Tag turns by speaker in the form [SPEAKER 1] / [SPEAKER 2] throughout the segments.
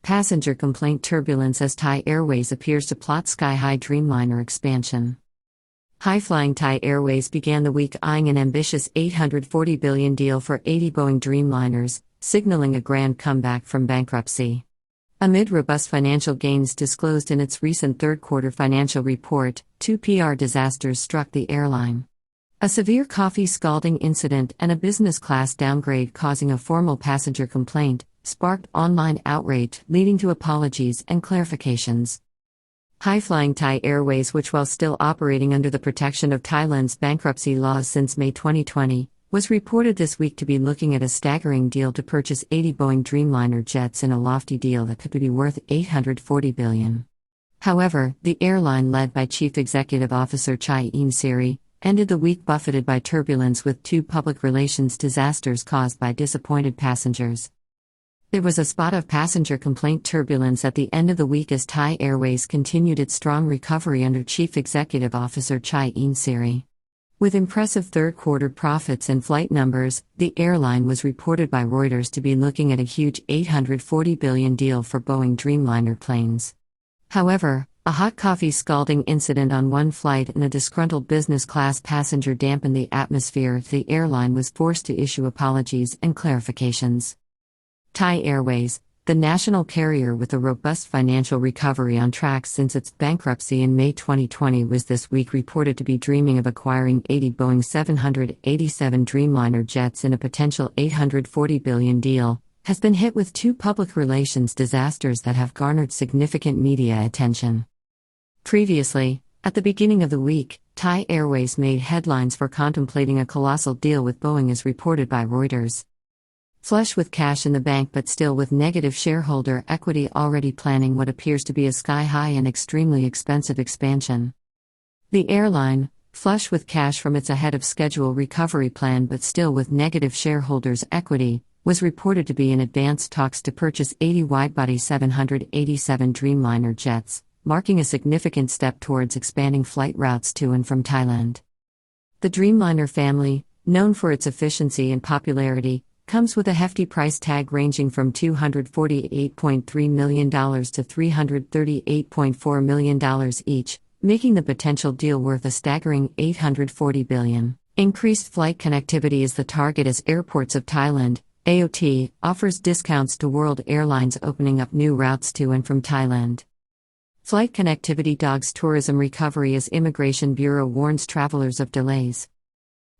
[SPEAKER 1] Passenger complaint turbulence as Thai Airways appears to plot sky-high Dreamliner expansion. High-flying Thai Airways began the week eyeing an ambitious $840 billion deal for 80 Boeing Dreamliners, signaling a grand comeback from bankruptcy. Amid robust financial gains disclosed in its recent third-quarter financial report, two PR disasters struck the airline. A severe coffee scalding incident and a business-class downgrade causing a formal passenger complaint sparked online outrage, leading to apologies and clarifications. High-flying Thai Airways, which while still operating under the protection of Thailand's bankruptcy laws since May 2020, was reported this week to be looking at a staggering deal to purchase 80 Boeing Dreamliner jets in a lofty deal that could be worth $840 billion. However, the airline led by Chief Executive Officer Chai In-siri ended the week buffeted by turbulence with two public relations disasters caused by disappointed passengers. There was a spot of passenger complaint turbulence at the end of the week as Thai Airways continued its strong recovery under Chief Executive Officer Chai In-siri. With impressive third-quarter profits and flight numbers, the airline was reported by Reuters to be looking at a huge $840 billion deal for Boeing Dreamliner planes. However, a hot coffee scalding incident on one flight and a disgruntled business-class passenger dampened the atmosphere. The airline was forced to issue apologies and clarifications. Thai Airways, the national carrier with a robust financial recovery on track since its bankruptcy in May 2020, was this week reported to be dreaming of acquiring 80 Boeing 787 Dreamliner jets in a potential $840 billion deal, has been hit with two public relations disasters that have garnered significant media attention. Previously, at the beginning of the week, Thai Airways made headlines for contemplating a colossal deal with Boeing, as reported by Reuters. Flush with cash in the bank but still with negative shareholder equity, already planning what appears to be a sky-high and extremely expensive expansion. The airline, flush with cash from its ahead-of-schedule recovery plan but still with negative shareholders' equity, was reported to be in advanced talks to purchase 80 widebody 787 Dreamliner jets, marking a significant step towards expanding flight routes to and from Thailand. The Dreamliner family, known for its efficiency and popularity, comes with a hefty price tag ranging from $248.3 million to $338.4 million each, making the potential deal worth a staggering $840 billion. Increased flight connectivity is the target as Airports of Thailand, AOT, offers discounts to world airlines, opening up new routes to and from Thailand. Flight connectivity dogs tourism recovery as Immigration Bureau warns travelers of delays.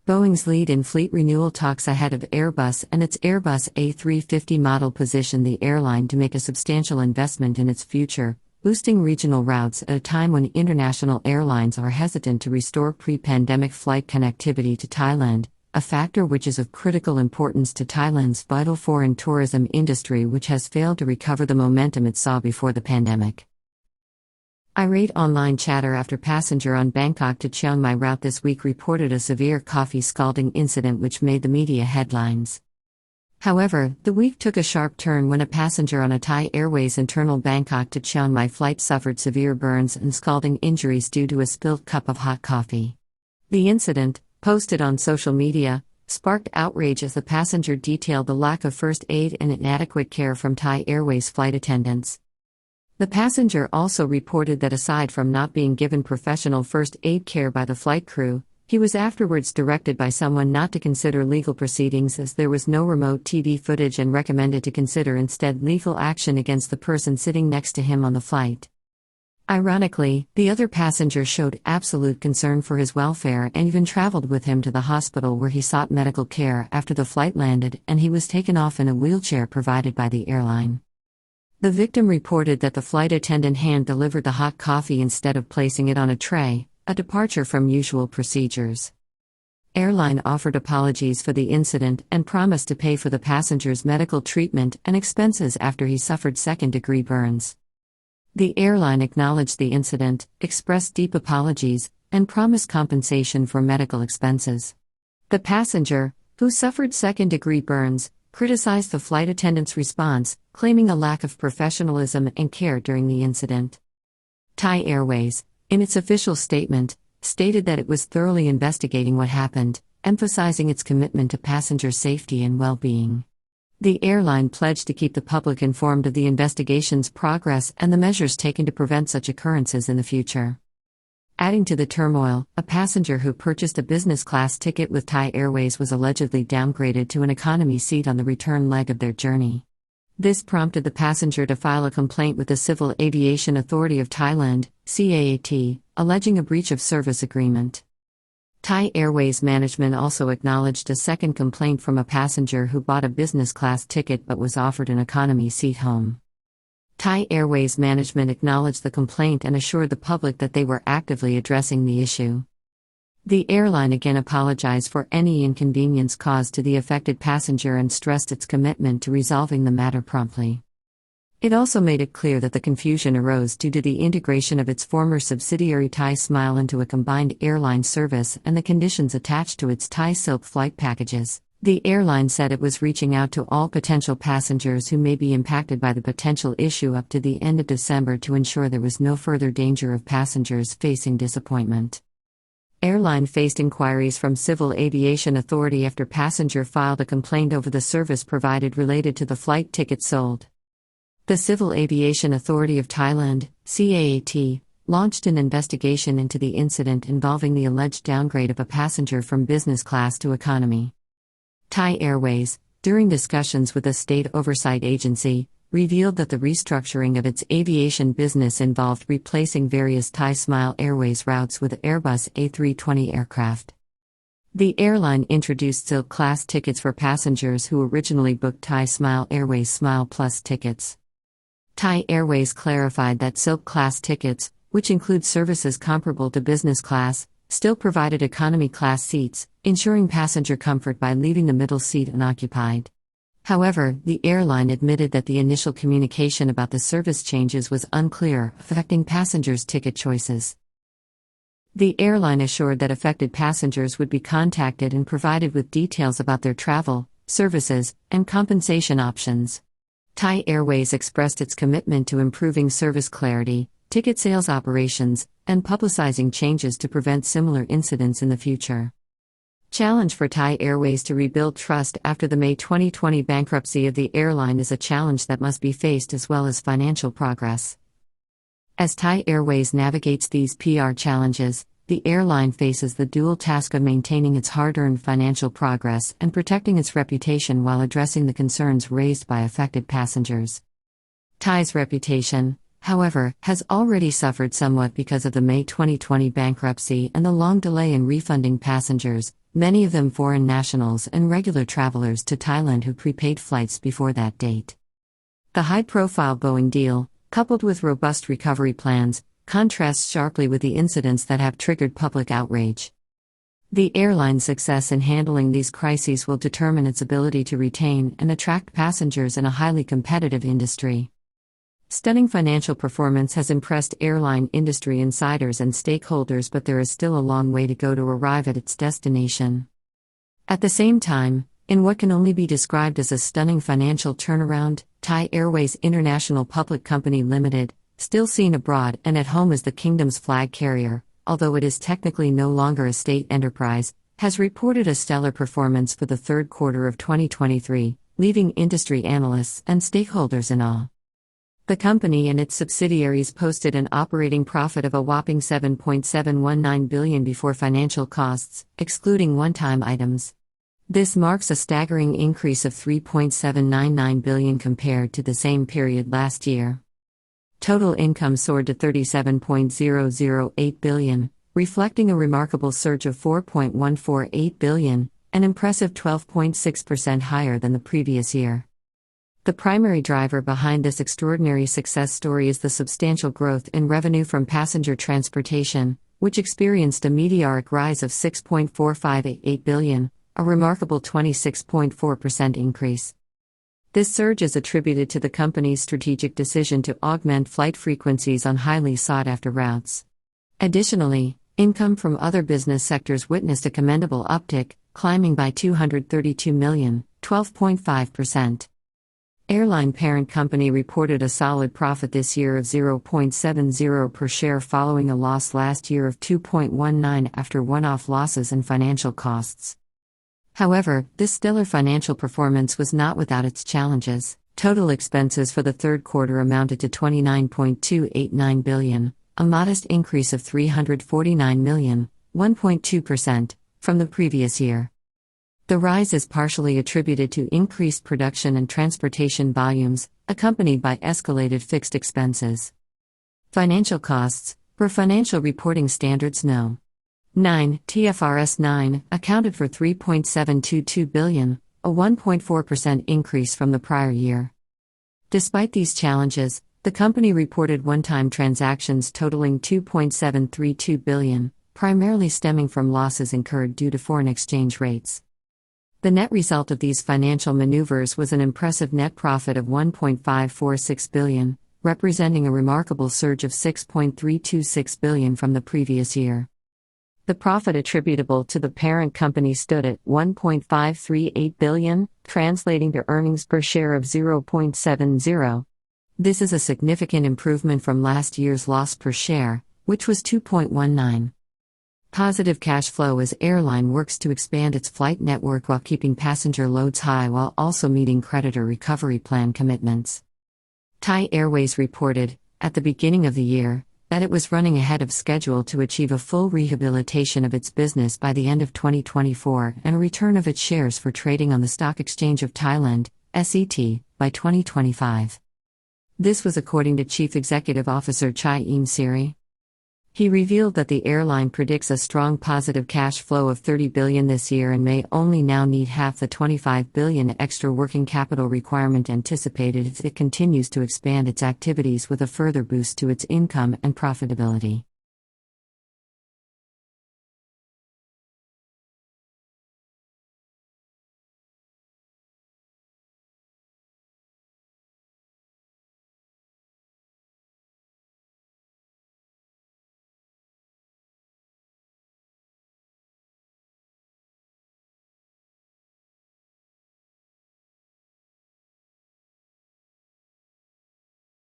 [SPEAKER 1] Boeing's lead in fleet renewal talks ahead of Airbus and its Airbus A350 model position the airline to make a substantial investment in its future, boosting regional routes at a time when international airlines are hesitant to restore pre-pandemic flight connectivity to Thailand, a factor which is of critical importance to Thailand's vital foreign tourism industry, which has failed to recover the momentum it saw before the pandemic. Irate online chatter after passenger on Bangkok to Chiang Mai route this week reported a severe coffee scalding incident which made the media headlines. However, the week took a sharp turn when a passenger on a Thai Airways internal Bangkok to Chiang Mai flight suffered severe burns and scalding injuries due to a spilled cup of hot coffee. The incident, posted on social media, sparked outrage as the passenger detailed the lack of first aid and inadequate care from Thai Airways flight attendants. The passenger also reported that aside from not being given professional first aid care by the flight crew, he was afterwards directed by someone not to consider legal proceedings as there was no remote TV footage, and recommended to consider instead legal action against the person sitting next to him on the flight. Ironically, the other passenger showed absolute concern for his welfare and even traveled with him to the hospital where he sought medical care after the flight landed, and he was taken off in a wheelchair provided by the airline. The victim reported that the flight attendant hand-delivered the hot coffee instead of placing it on a tray, a departure from usual procedures. Airline offered apologies for the incident and promised to pay for the passenger's medical treatment and expenses after he suffered second-degree burns. The airline acknowledged the incident, expressed deep apologies, and promised compensation for medical expenses. The passenger, who suffered second-degree burns, criticized the flight attendant's response, claiming a lack of professionalism and care during the incident. Thai Airways, in its official statement, stated that it was thoroughly investigating what happened, emphasizing its commitment to passenger safety and well-being. The airline pledged to keep the public informed of the investigation's progress and the measures taken to prevent such occurrences in the future. Adding to the turmoil, a passenger who purchased a business class ticket with Thai Airways was allegedly downgraded to an economy seat on the return leg of their journey. This prompted the passenger to file a complaint with the Civil Aviation Authority of Thailand, CAAT, alleging a breach of service agreement. Thai Airways management also acknowledged a second complaint from a passenger who bought a business class ticket but was offered an economy seat home. Thai Airways management acknowledged the complaint and assured the public that they were actively addressing the issue. The airline again apologized for any inconvenience caused to the affected passenger and stressed its commitment to resolving the matter promptly. It also made it clear that the confusion arose due to the integration of its former subsidiary Thai Smile into a combined airline service and the conditions attached to its Thai Silk flight packages. The airline said it was reaching out to all potential passengers who may be impacted by the potential issue up to the end of December to ensure there was no further danger of passengers facing disappointment. Airline faced inquiries from Civil Aviation Authority after passenger filed a complaint over the service provided related to the flight ticket sold. The Civil Aviation Authority of Thailand, CAAT, launched an investigation into the incident involving the alleged downgrade of a passenger from business class to economy. Thai Airways, during discussions with a state oversight agency, revealed that the restructuring of its aviation business involved replacing various Thai Smile Airways routes with Airbus A320 aircraft. The airline introduced Silk class tickets for passengers who originally booked Thai Smile Airways Smile Plus tickets. Thai Airways clarified that Silk class tickets, which include services comparable to business class, still provided economy class seats, ensuring passenger comfort by leaving the middle seat unoccupied. However, the airline admitted that the initial communication about the service changes was unclear, affecting passengers' ticket choices. The airline assured that affected passengers would be contacted and provided with details about their travel, services, and compensation options. Thai Airways expressed its commitment to improving service clarity, ticket sales operations, and publicizing changes to prevent similar incidents in the future. Challenge for Thai Airways to rebuild trust after the May 2020 bankruptcy of the airline is a challenge that must be faced as well as financial progress. As Thai Airways navigates these PR challenges, the airline faces the dual task of maintaining its hard-earned financial progress and protecting its reputation while addressing the concerns raised by affected passengers. Thai's reputation, however, has already suffered somewhat because of the May 2020 bankruptcy and the long delay in refunding passengers, many of them foreign nationals and regular travelers to Thailand who prepaid flights before that date. The high-profile Boeing deal, coupled with robust recovery plans, contrasts sharply with the incidents that have triggered public outrage. The airline's success in handling these crises will determine its ability to retain and attract passengers in a highly competitive industry. Stunning financial performance has impressed airline industry insiders and stakeholders, but there is still a long way to go to arrive at its destination. At the same time, in what can only be described as a stunning financial turnaround, Thai Airways International Public Company Limited, still seen abroad and at home as the kingdom's flag carrier, although it is technically no longer a state enterprise, has reported a stellar performance for the third quarter of 2023, leaving industry analysts and stakeholders in awe. The company and its subsidiaries posted an operating profit of a whopping 7.719 billion before financial costs, excluding one-time items. This marks a staggering increase of 3.799 billion compared to the same period last year. Total income soared to 37.008 billion, reflecting a remarkable surge of 4.148 billion, an impressive 12.6% higher than the previous year. The primary driver behind this extraordinary success story is the substantial growth in revenue from passenger transportation, which experienced a meteoric rise of 6.4588 billion, a remarkable 26.4% increase. This surge is attributed to the company's strategic decision to augment flight frequencies on highly sought-after routes. Additionally, income from other business sectors witnessed a commendable uptick, climbing by 232 million, 12.5%. Airline parent company reported a solid profit this year of 0.70 per share following a loss last year of 2.19 after one-off losses and financial costs. However, this stellar financial performance was not without its challenges. Total expenses for the third quarter amounted to $29.289 billion, a modest increase of $349 million, 1.2%, from the previous year. The rise is partially attributed to increased production and transportation volumes, accompanied by escalated fixed expenses. Financial costs, per financial reporting standards No. 9, TFRS 9, accounted for $3.722 billion, a 1.4% increase from the prior year. Despite these challenges, the company reported one-time transactions totaling $2.732 billion, primarily stemming from losses incurred due to foreign exchange rates. The net result of these financial maneuvers was an impressive net profit of $1.546 billion, representing a remarkable surge of $6.326 billion from the previous year. The profit attributable to the parent company stood at $1.538 billion, translating to earnings per share of 0.70. This is a significant improvement from last year's loss per share, which was 2.19. Positive cash flow as airline works to expand its flight network while keeping passenger loads high while also meeting creditor recovery plan commitments. Thai Airways reported, at the beginning of the year, that it was running ahead of schedule to achieve a full rehabilitation of its business by the end of 2024 and a return of its shares for trading on the Stock Exchange of Thailand, SET, by 2025. This was according to Chief Executive Officer Chai Im-siri. He revealed that the airline predicts a strong positive cash flow of $30 billion this year and may only now need half the $25 billion extra working capital requirement anticipated as it continues to expand its activities with a further boost to its income and profitability.